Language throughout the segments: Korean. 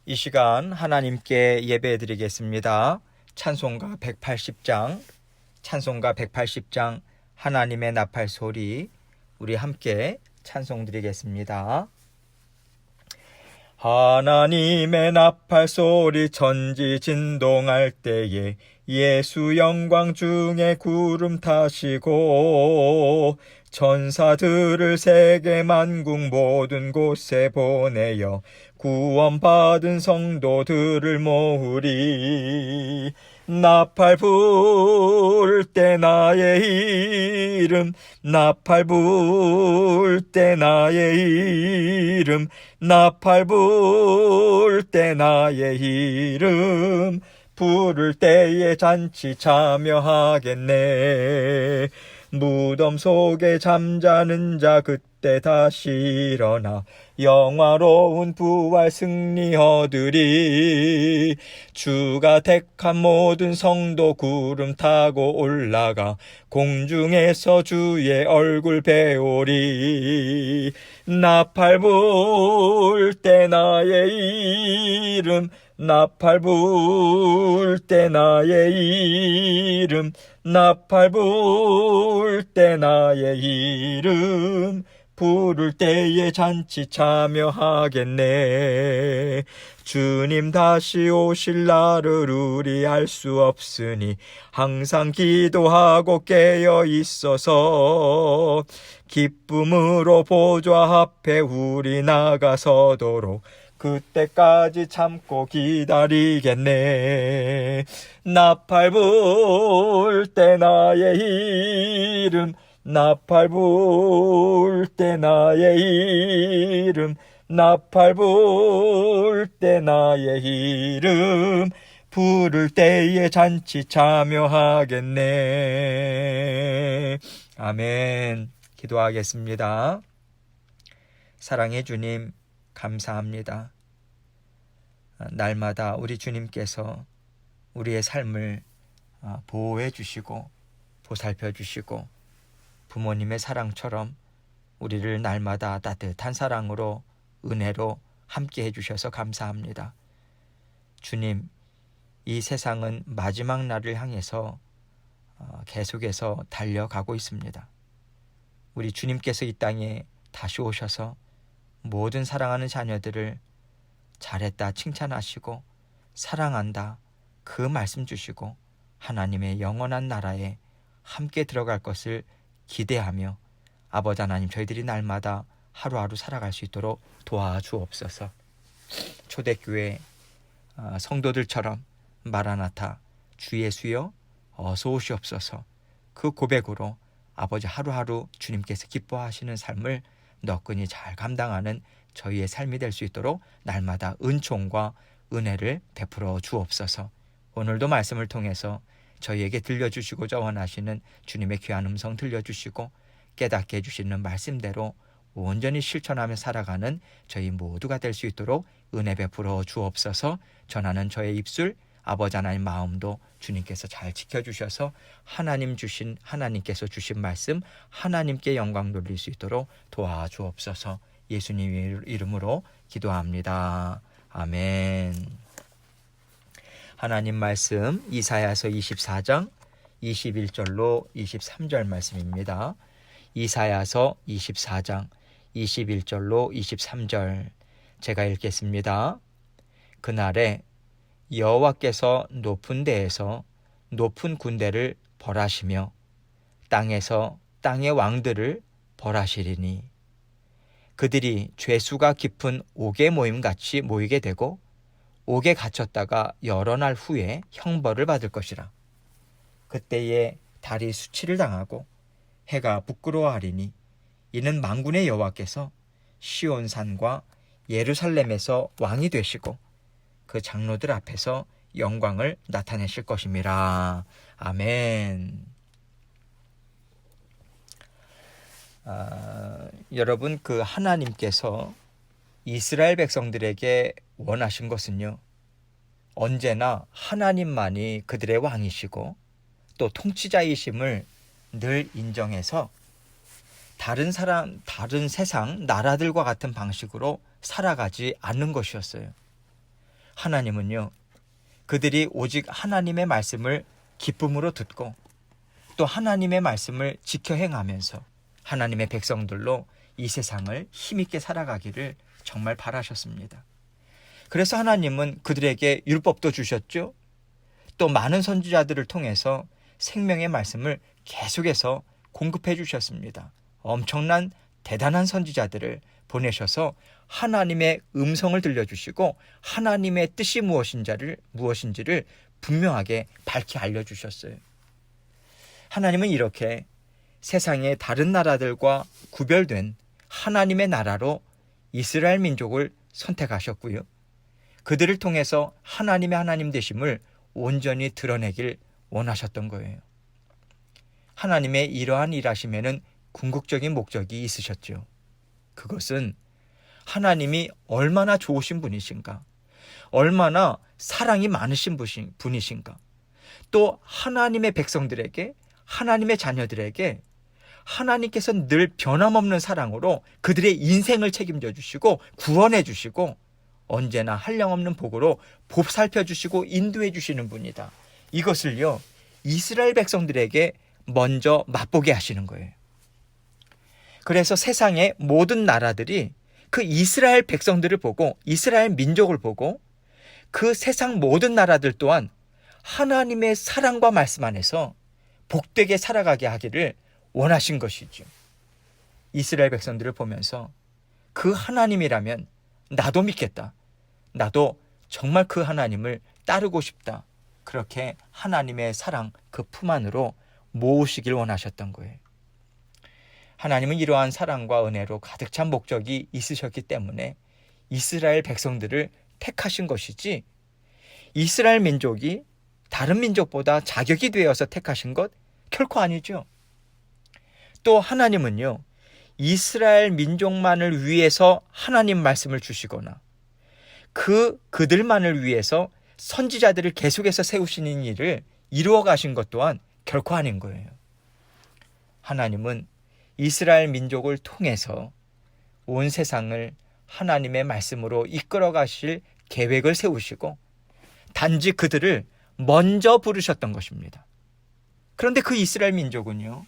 이 시간 하나님께 예배드리겠습니다. 찬송가 180장, 찬송가 180장 하나님의 나팔 소리, 우리 함께 찬송 드리겠습니다. 하나님의 나팔 소리 천지 진동할 때에 예수 영광 중에 구름 타시고 천사들을 세계 만국 모든 곳에 보내어 구원받은 성도들을 모으리. 나팔 불 때 나의 이름, 나팔 불 때 나의 이름, 나팔 불 때 나의 이름, 부를 때에 잔치 참여하겠네. 무덤 속에 잠자는 자 그때 다시 일어나 영화로운 부활 승리 얻으리. 주가 택한 모든 성도 구름 타고 올라가 공중에서 주의 얼굴 배우리. 나팔 불 때 나의 이름, 나팔 불 때 나의 이름, 나팔 불 때 나의 이름, 부를 때에 잔치 참여하겠네. 주님 다시 오실 날을 우리 알 수 없으니 항상 기도하고 깨어 있어서 기쁨으로 보좌 앞에 우리 나가서도록 그때까지 참고 기다리겠네. 나팔 불 때 나의 이름, 나팔 불 때 나의 이름, 나팔 불 때 나의 이름, 부를 때에 잔치 참여하겠네. 아멘. 기도하겠습니다. 사랑의 주님, 감사합니다. 날마다 우리 주님께서 우리의 삶을 보호해 주시고 보살펴 주시고 부모님의 사랑처럼 우리를 날마다 따뜻한 사랑으로 은혜로 함께 해주셔서 감사합니다. 주님, 이 세상은 마지막 날을 향해서 계속해서 달려가고 있습니다. 우리 주님께서 이 땅에 다시 오셔서 모든 사랑하는 자녀들을 잘했다 칭찬하시고 사랑한다 그 말씀 주시고 하나님의 영원한 나라에 함께 들어갈 것을 기대하며 아버지 하나님, 저희들이 날마다 하루하루 살아갈 수 있도록 도와주옵소서. 초대교회 성도들처럼 마라나타 주 예수여 어서 오시옵소서, 그 고백으로 아버지 하루하루 주님께서 기뻐하시는 삶을 너끈히 잘 감당하는 저희의 삶이 될 수 있도록 날마다 은총과 은혜를 베풀어 주옵소서. 오늘도 말씀을 통해서 저희에게 들려주시고자 원하시는 주님의 귀한 음성 들려주시고 깨닫게 해주시는 말씀대로 온전히 실천하며 살아가는 저희 모두가 될 수 있도록 은혜 베풀어 주옵소서. 전하는 저의 입술, 아버지 하나님 마음도 주님께서 잘 지켜주셔서 하나님께서 주신 말씀 하나님께 영광 돌릴 수 있도록 도와주옵소서. 예수님의 이름으로 기도합니다. 아멘. 하나님 말씀 이사야서 24장 21절로 23절 말씀입니다. 이사야서 24장 21절로 23절 제가 읽겠습니다. 그날에 여호와께서 높은 데에서 높은 군대를 벌하시며 땅에서 땅의 왕들을 벌하시리니 그들이 죄수가 깊은 옥에 모임같이 모이게 되고 옥에 갇혔다가 여러 날 후에 형벌을 받을 것이라. 그때에 달이 수치를 당하고 해가 부끄러워하리니 이는 만군의 여호와께서 시온산과 예루살렘에서 왕이 되시고 그 장로들 앞에서 영광을 나타내실 것임이라. 아멘. 여러분, 그 하나님께서 이스라엘 백성들에게 원하신 것은요, 언제나 하나님만이 그들의 왕이시고 또 통치자이심을 늘 인정해서 다른 세상 나라들과 같은 방식으로 살아가지 않는 것이었어요. 하나님은요, 그들이 오직 하나님의 말씀을 기쁨으로 듣고 또 하나님의 말씀을 지켜 행하면서 하나님의 백성들로 이 세상을 힘있게 살아가기를 정말 바라셨습니다. 그래서 하나님은 그들에게 율법도 주셨죠. 또 많은 선지자들을 통해서 생명의 말씀을 계속해서 공급해 주셨습니다. 엄청난 대단한 선지자들을 보내셔서 하나님의 음성을 들려주시고 하나님의 뜻이 무엇인지를 분명하게 밝히 알려주셨어요. 하나님은 이렇게 세상의 다른 나라들과 구별된 하나님의 나라로 이스라엘 민족을 선택하셨고요. 그들을 통해서 하나님의 하나님 되심을 온전히 드러내길 원하셨던 거예요. 하나님의 이러한 일하심에는 궁극적인 목적이 있으셨죠. 그것은 하나님이 얼마나 좋으신 분이신가, 얼마나 사랑이 많으신 분이신가, 또 하나님의 백성들에게, 하나님의 자녀들에게 하나님께서 늘 변함없는 사랑으로 그들의 인생을 책임져 주시고 구원해 주시고 언제나 한량없는 복으로 보살펴 주시고 인도해 주시는 분이다. 이것을요, 이스라엘 백성들에게 먼저 맛보게 하시는 거예요. 그래서 세상의 모든 나라들이 그 이스라엘 백성들을 보고, 이스라엘 민족을 보고 그 세상 모든 나라들 또한 하나님의 사랑과 말씀 안에서 복되게 살아가게 하기를 원하신 것이죠. 이스라엘 백성들을 보면서 그 하나님이라면 나도 믿겠다, 나도 정말 그 하나님을 따르고 싶다, 그렇게 하나님의 사랑 그 품 안으로 모으시길 원하셨던 거예요. 하나님은 이러한 사랑과 은혜로 가득 찬 목적이 있으셨기 때문에 이스라엘 백성들을 택하신 것이지, 이스라엘 민족이 다른 민족보다 자격이 되어서 택하신 것 결코 아니죠. 또 하나님은요, 이스라엘 민족만을 위해서 하나님 말씀을 주시거나 그들만을 위해서 선지자들을 계속해서 세우시는 일을 이루어 가신 것 또한 결코 아닌 거예요. 하나님은 이스라엘 민족을 통해서 온 세상을 하나님의 말씀으로 이끌어 가실 계획을 세우시고 단지 그들을 먼저 부르셨던 것입니다. 그런데 그 이스라엘 민족은요,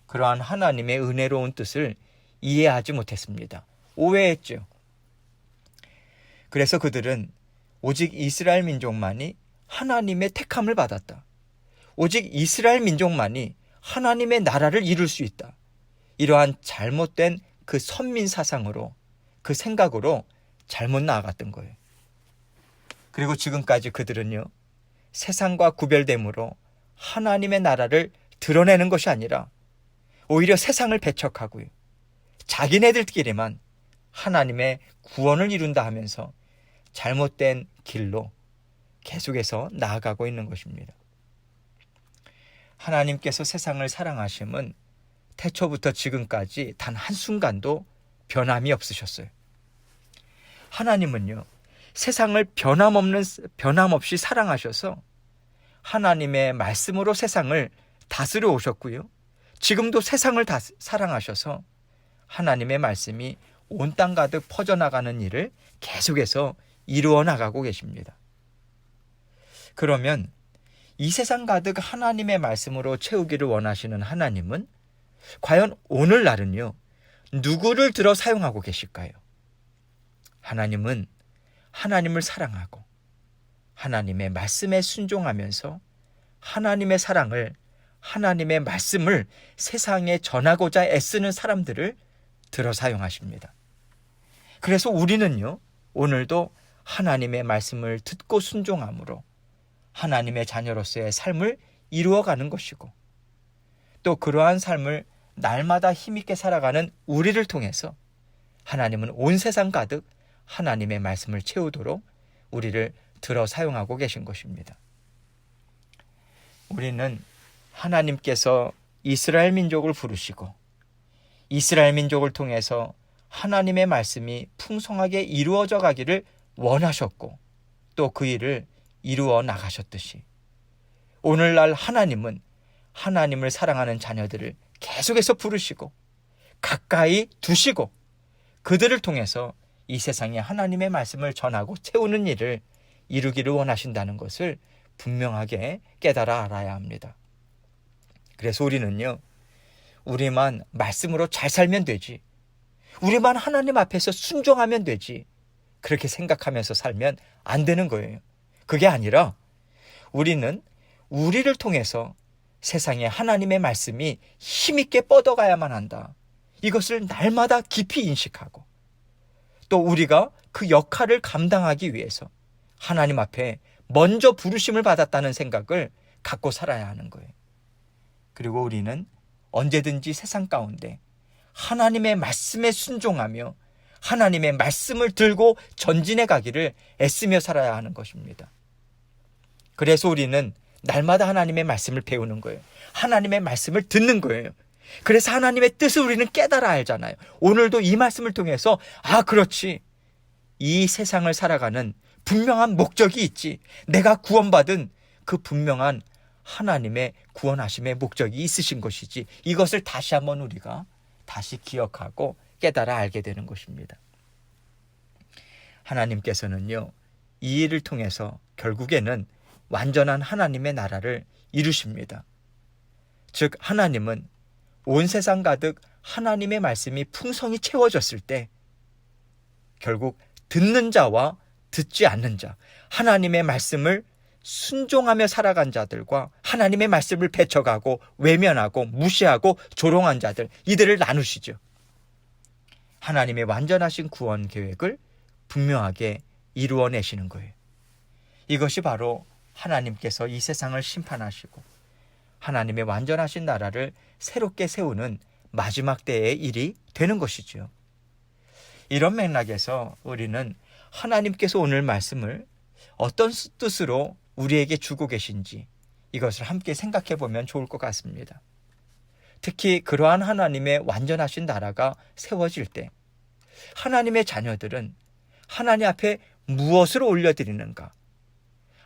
그러한 하나님의 은혜로운 뜻을 이해하지 못했습니다. 오해했죠. 그래서 그들은 오직 이스라엘 민족만이 하나님의 택함을 받았다, 오직 이스라엘 민족만이 하나님의 나라를 이룰 수 있다, 이러한 잘못된 그 선민 사상으로, 그 생각으로 잘못 나아갔던 거예요. 그리고 지금까지 그들은요, 세상과 구별됨으로 하나님의 나라를 드러내는 것이 아니라 오히려 세상을 배척하고요, 자기네들끼리만 하나님의 구원을 이룬다 하면서 잘못된 길로 계속해서 나아가고 있는 것입니다. 하나님께서 세상을 사랑하심은 태초부터 지금까지 단 한순간도 변함이 없으셨어요. 하나님은요, 세상을 변함없이 사랑하셔서 하나님의 말씀으로 세상을 다스려 오셨고요, 지금도 세상을 사랑하셔서 하나님의 말씀이 온 땅 가득 퍼져나가는 일을 계속해서 이루어 나가고 계십니다. 그러면 이 세상 가득 하나님의 말씀으로 채우기를 원하시는 하나님은 과연 오늘날은요, 누구를 들어 사용하고 계실까요? 하나님은 하나님을 사랑하고 하나님의 말씀에 순종하면서 하나님의 사랑을, 하나님의 말씀을 세상에 전하고자 애쓰는 사람들을 들어 사용하십니다. 그래서 우리는요, 오늘도 하나님의 말씀을 듣고 순종함으로 하나님의 자녀로서의 삶을 이루어가는 것이고, 또 그러한 삶을 날마다 힘있게 살아가는 우리를 통해서 하나님은 온 세상 가득 하나님의 말씀을 채우도록 우리를 들어 사용하고 계신 것입니다. 우리는 하나님께서 이스라엘 민족을 부르시고 이스라엘 민족을 통해서 하나님의 말씀이 풍성하게 이루어져 가기를 원하셨고 또 그 일을 이루어 나가셨듯이 오늘날 하나님은 하나님을 사랑하는 자녀들을 계속해서 부르시고 가까이 두시고 그들을 통해서 이 세상에 하나님의 말씀을 전하고 채우는 일을 이루기를 원하신다는 것을 분명하게 깨달아 알아야 합니다. 그래서 우리는요, 우리만 말씀으로 잘 살면 되지, 우리만 하나님 앞에서 순종하면 되지, 그렇게 생각하면서 살면 안 되는 거예요. 그게 아니라 우리는 우리를 통해서 세상에 하나님의 말씀이 힘있게 뻗어가야만 한다. 이것을 날마다 깊이 인식하고, 또 우리가 그 역할을 감당하기 위해서 하나님 앞에 먼저 부르심을 받았다는 생각을 갖고 살아야 하는 거예요. 그리고 우리는 언제든지 세상 가운데 하나님의 말씀에 순종하며 하나님의 말씀을 들고 전진해 가기를 애쓰며 살아야 하는 것입니다. 그래서 우리는 날마다 하나님의 말씀을 배우는 거예요. 하나님의 말씀을 듣는 거예요. 그래서 하나님의 뜻을 우리는 깨달아 알잖아요. 오늘도 이 말씀을 통해서 그렇지, 이 세상을 살아가는 분명한 목적이 있지, 내가 구원받은 그 분명한 하나님의 구원하심의 목적이 있으신 것이지, 이것을 다시 한번 우리가 다시 기억하고 깨달아 알게 되는 것입니다. 하나님께서는요, 이 일을 통해서 결국에는 완전한 하나님의 나라를 이루십니다. 즉, 하나님은 온 세상 가득 하나님의 말씀이 풍성히 채워졌을 때 결국 듣는 자와 듣지 않는 자, 하나님의 말씀을 순종하며 살아간 자들과 하나님의 말씀을 배척하고 외면하고 무시하고 조롱한 자들, 이들을 나누시죠. 하나님의 완전하신 구원 계획을 분명하게 이루어내시는 거예요. 이것이 바로 하나님께서 이 세상을 심판하시고 하나님의 완전하신 나라를 새롭게 세우는 마지막 때의 일이 되는 것이죠. 이런 맥락에서 우리는 하나님께서 오늘 말씀을 어떤 뜻으로 우리에게 주고 계신지 이것을 함께 생각해 보면 좋을 것 같습니다. 특히 그러한 하나님의 완전하신 나라가 세워질 때 하나님의 자녀들은 하나님 앞에 무엇을 올려드리는가,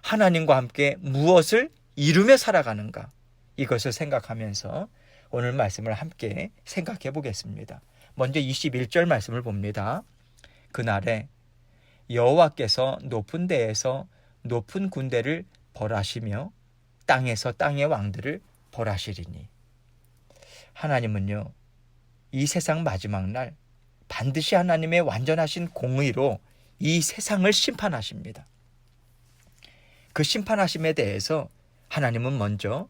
하나님과 함께 무엇을 이루며 살아가는가, 이것을 생각하면서 오늘 말씀을 함께 생각해 보겠습니다. 먼저 21절 말씀을 봅니다. 그날에 여호와께서 높은 데에서 높은 군대를 벌하시며 땅에서 땅의 왕들을 벌하시리니. 하나님은요, 이 세상 마지막 날 반드시 하나님의 완전하신 공의로 이 세상을 심판하십니다. 그 심판하심에 대해서 하나님은 먼저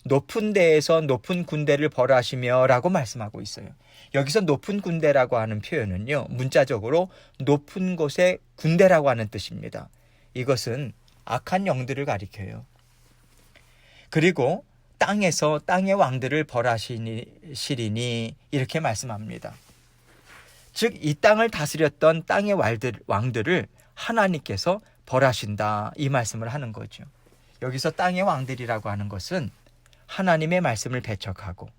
높은 데에서 높은 군대를 벌하시며 라고 말씀하고 있어요. 여기서 높은 군대라고 하는 표현은요, 문자적으로 높은 곳의 군대라고 하는 뜻입니다. 이것은 악한 영들을 가리켜요. 그리고 땅에서 땅의 왕들을 벌하시리니 이렇게 말씀합니다. 즉, 이 땅을 다스렸던 땅의 왕들을 하나님께서 벌하신다, 이 말씀을 하는 거죠. 여기서 땅의 왕들이라고 하는 것은 하나님의 말씀을 배척하고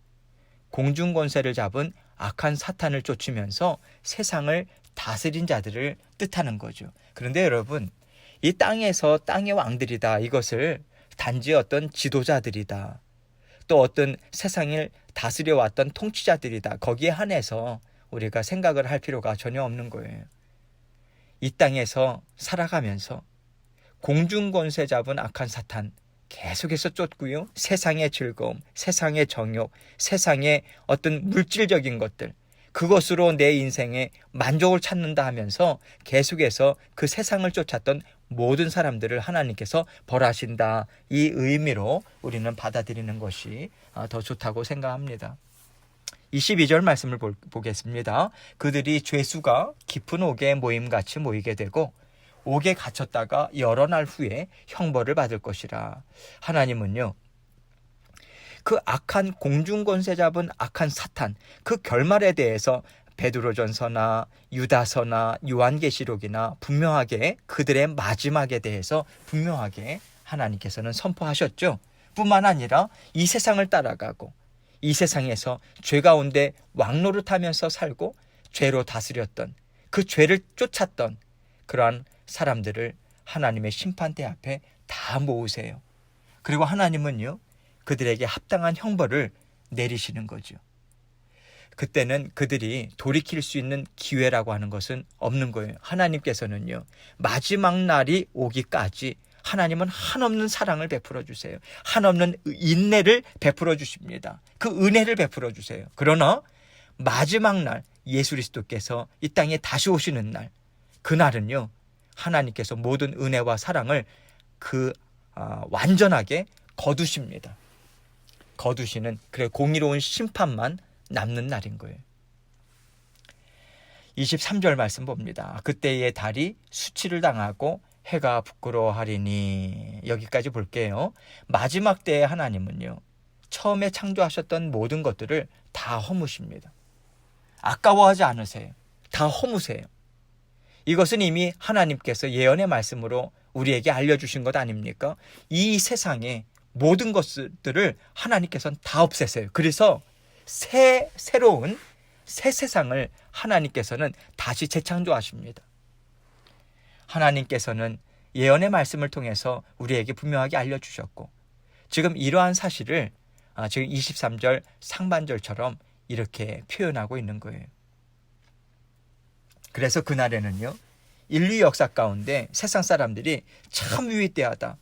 공중 권세를 잡은 악한 사탄을 쫓으면서 세상을 다스린 자들을 뜻하는 거죠. 그런데 여러분, 이 땅에서 땅의 왕들이다, 이것을 단지 어떤 지도자들이다, 또 어떤 세상을 다스려왔던 통치자들이다, 거기에 한해서 우리가 생각을 할 필요가 전혀 없는 거예요. 이 땅에서 살아가면서 공중 권세 잡은 악한 사탄 계속해서 쫓고요, 세상의 즐거움, 세상의 정욕, 세상의 어떤 물질적인 것들, 그것으로 내 인생에 만족을 찾는다 하면서 계속해서 그 세상을 쫓았던 모든 사람들을 하나님께서 벌하신다, 이 의미로 우리는 받아들이는 것이 더 좋다고 생각합니다. 22절 말씀을 보겠습니다. 그들이 죄수가 깊은 옥에 모임같이 모이게 되고 옥에 갇혔다가 여러 날 후에 형벌을 받을 것이라. 하나님은요, 그 악한 공중권세 잡은 악한 사탄, 그 결말에 대해서 베드로전서나 유다서나 요한계시록이나 분명하게 그들의 마지막에 대해서 분명하게 하나님께서는 선포하셨죠. 뿐만 아니라 이 세상을 따라가고 이 세상에서 죄 가운데 왕노릇하면서 살고 죄로 다스렸던, 그 죄를 쫓았던 그러한 사람들을 하나님의 심판대 앞에 다 모으세요. 그리고 하나님은요, 그들에게 합당한 형벌을 내리시는 거죠. 그때는 그들이 돌이킬 수 있는 기회라고 하는 것은 없는 거예요. 하나님께서는요, 마지막 날이 오기까지 하나님은 한없는 사랑을 베풀어 주세요. 한없는 인내를 베풀어 주십니다. 그 은혜를 베풀어 주세요. 그러나 마지막 날 예수 그리스도께서 이 땅에 다시 오시는 날, 그날은요, 하나님께서 모든 은혜와 사랑을 완전하게 거두십니다. 거두시는, 그래, 공의로운 심판만 남는 날인 거예요. 23절 말씀 봅니다. 그때의 달이 수치를 당하고 해가 부끄러워하리니. 여기까지 볼게요. 마지막 때의 하나님은요, 처음에 창조하셨던 모든 것들을 다 허무십니다. 아까워하지 않으세요. 다 허무세요. 이것은 이미 하나님께서 예언의 말씀으로 우리에게 알려주신 것 아닙니까? 이 세상의 모든 것들을 하나님께서는 다 없애세요. 그래서 새로운 새 세상을 하나님께서는 다시 재창조하십니다. 하나님께서는 예언의 말씀을 통해서 우리에게 분명하게 알려주셨고, 지금 이러한 사실을 지금 23절 상반절처럼 이렇게 표현하고 있는 거예요. 그래서 그날에는요, 인류 역사 가운데 세상 사람들이 참 위대하다,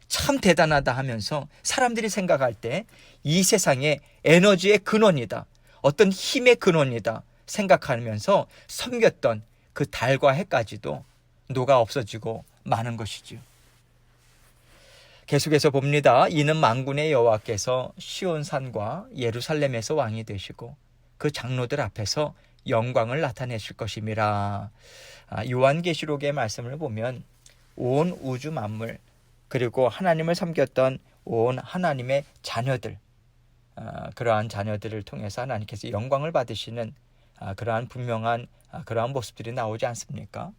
참 대단하다 하면서 사람들이 생각할 때 이 세상의 에너지의 근원이다, 어떤 힘의 근원이다 생각하면서 섬겼던 그 달과 해까지도 녹아 없어지고 마는 것이죠. 계속해서 봅니다. 이는 만군의 여호와께서 시온산과 예루살렘에서 왕이 되시고 그 장로들 앞에서 영광을 나타내실 것임이라. 요한계시록의 말씀을 보면 온 우주 만물, 그리고 하나님을 섬겼던 온 하나님의 자녀들, 그러한 자녀들을 통해서 하나님께서 영광을 받으시는 그러한 분명한 그러한 모습들이 나오지 않습니까?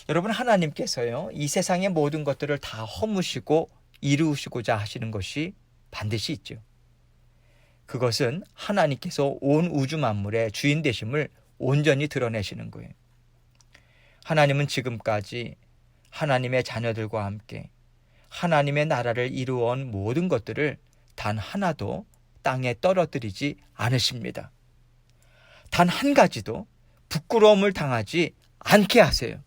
여러분, 하나님께서요, 이 세상의 모든 것들을 다 허무시고 이루시고자 하시는 것이 반드시 있죠. 그것은 하나님께서 온 우주 만물의 주인 되심을 온전히 드러내시는 거예요. 하나님은 지금까지 하나님의 자녀들과 함께 하나님의 나라를 이루어온 모든 것들을 단 하나도 땅에 떨어뜨리지 않으십니다. 단 한 가지도 부끄러움을 당하지 않게 하세요.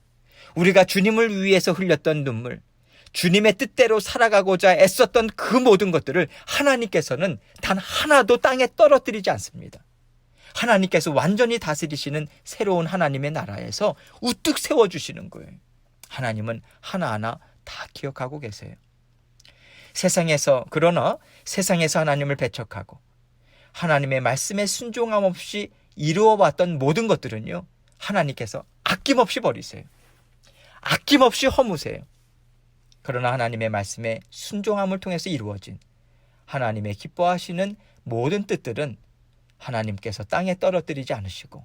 우리가 주님을 위해서 흘렸던 눈물, 주님의 뜻대로 살아가고자 애썼던 그 모든 것들을 하나님께서는 단 하나도 땅에 떨어뜨리지 않습니다. 하나님께서 완전히 다스리시는 새로운 하나님의 나라에서 우뚝 세워주시는 거예요. 하나님은 하나하나 다 기억하고 계세요. 그러나 세상에서 하나님을 배척하고 하나님의 말씀에 순종함 없이 이루어왔던 모든 것들은요, 하나님께서 아낌없이 버리세요. 아낌없이 허무세요. 그러나 하나님의 말씀에 순종함을 통해서 이루어진 하나님의 기뻐하시는 모든 뜻들은 하나님께서 땅에 떨어뜨리지 않으시고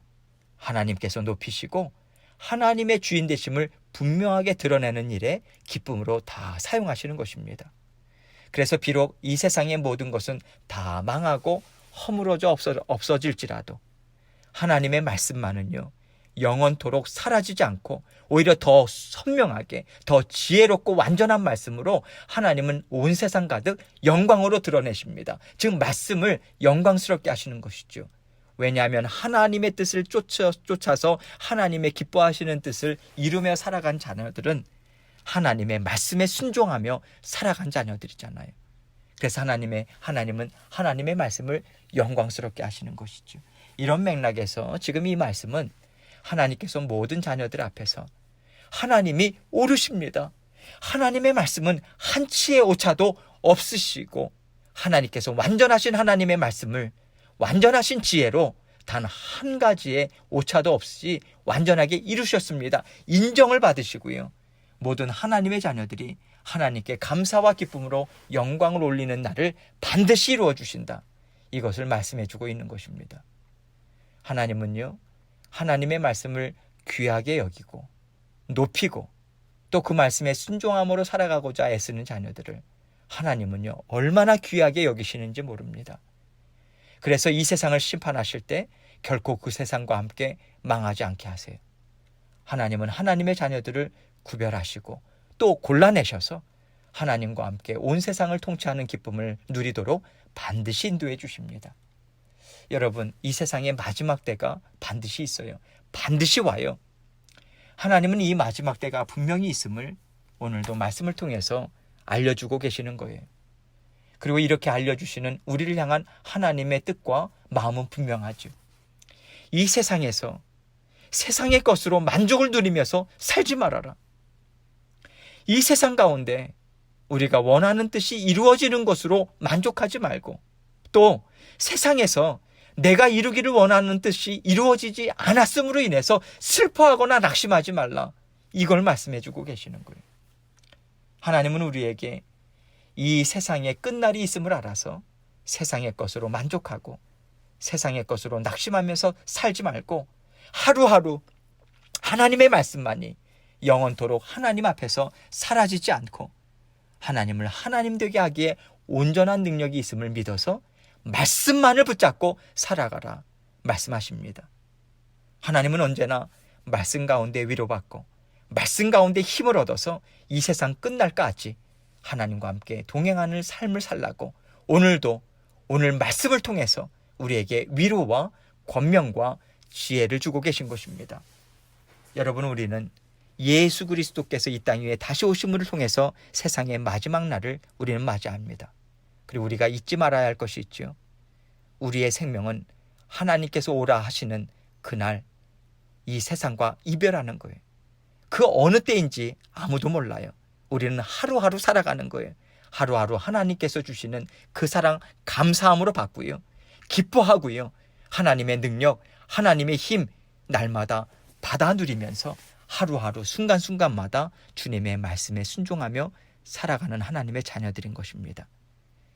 하나님께서 높이시고 하나님의 주인 되심을 분명하게 드러내는 일에 기쁨으로 다 사용하시는 것입니다. 그래서 비록 이 세상의 모든 것은 다 망하고 허물어져 없어질지라도 하나님의 말씀만은요, 영원토록 사라지지 않고 오히려 더 선명하게, 더 지혜롭고 완전한 말씀으로 하나님은 온 세상 가득 영광으로 드러내십니다. 즉 말씀을 영광스럽게 하시는 것이죠. 왜냐하면 하나님의 뜻을 쫓아서 하나님의 기뻐하시는 뜻을 이루며 살아간 자녀들은 하나님의 말씀에 순종하며 살아간 자녀들이잖아요. 그래서 하나님은 하나님의 말씀을 영광스럽게 하시는 것이죠. 이런 맥락에서 지금 이 말씀은 하나님께서 모든 자녀들 앞에서 하나님이 오르십니다. 하나님의 말씀은 한치의 오차도 없으시고 하나님께서 완전하신 하나님의 말씀을 완전하신 지혜로 단 한 가지의 오차도 없이 완전하게 이루셨습니다. 인정을 받으시고요, 모든 하나님의 자녀들이 하나님께 감사와 기쁨으로 영광을 올리는 날을 반드시 이루어 주신다. 이것을 말씀해 주고 있는 것입니다. 하나님은요, 하나님의 말씀을 귀하게 여기고 높이고 또 그 말씀에 순종함으로 살아가고자 애쓰는 자녀들을 하나님은요, 얼마나 귀하게 여기시는지 모릅니다. 그래서 이 세상을 심판하실 때 결코 그 세상과 함께 망하지 않게 하세요. 하나님은 하나님의 자녀들을 구별하시고 또 골라내셔서 하나님과 함께 온 세상을 통치하는 기쁨을 누리도록 반드시 인도해 주십니다. 여러분, 이 세상의 마지막 때가 반드시 있어요. 반드시 와요. 하나님은 이 마지막 때가 분명히 있음을 오늘도 말씀을 통해서 알려주고 계시는 거예요. 그리고 이렇게 알려주시는 우리를 향한 하나님의 뜻과 마음은 분명하죠. 이 세상에서 세상의 것으로 만족을 누리면서 살지 말아라. 이 세상 가운데 우리가 원하는 뜻이 이루어지는 것으로 만족하지 말고, 또 세상에서 내가 이루기를 원하는 뜻이 이루어지지 않았음으로 인해서 슬퍼하거나 낙심하지 말라. 이걸 말씀해 주고 계시는 거예요. 하나님은 우리에게 이 세상에 끝날이 있음을 알아서 세상의 것으로 만족하고 세상의 것으로 낙심하면서 살지 말고 하루하루 하나님의 말씀만이 영원토록 하나님 앞에서 사라지지 않고 하나님을 하나님 되게 하기에 온전한 능력이 있음을 믿어서 말씀만을 붙잡고 살아가라 말씀하십니다. 하나님은 언제나 말씀 가운데 위로받고 말씀 가운데 힘을 얻어서 이 세상 끝날까지 하나님과 함께 동행하는 삶을 살라고 오늘도 오늘 말씀을 통해서 우리에게 위로와 권면과 지혜를 주고 계신 것입니다. 여러분, 우리는 예수 그리스도께서 이 땅 위에 다시 오심을 통해서 세상의 마지막 날을 우리는 맞이합니다. 그리고 우리가 잊지 말아야 할 것이 있죠. 우리의 생명은 하나님께서 오라 하시는 그날 이 세상과 이별하는 거예요. 그 어느 때인지 아무도 몰라요. 우리는 하루하루 살아가는 거예요. 하루하루 하나님께서 주시는 그 사랑 감사함으로 받고요. 기뻐하고요. 하나님의 능력, 하나님의 힘 날마다 받아 누리면서 하루하루 순간순간마다 주님의 말씀에 순종하며 살아가는 하나님의 자녀들인 것입니다.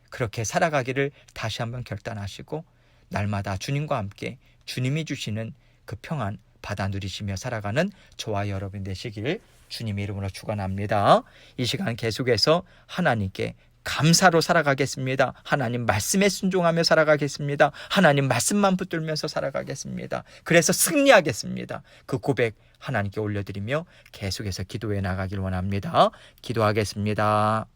그렇게 살아가기를 다시 한번 결단하시고 날마다 주님과 함께 주님이 주시는 그 평안 받아 누리시며 살아가는 저와 여러분 되시길 주님의 이름으로 축원합니다. 이 시간 계속해서 하나님께 감사로 살아가겠습니다. 하나님 말씀에 순종하며 살아가겠습니다. 하나님 말씀만 붙들면서 살아가겠습니다. 그래서 승리하겠습니다. 그 고백 하나님께 올려드리며 계속해서 기도해 나가길 원합니다. 기도하겠습니다.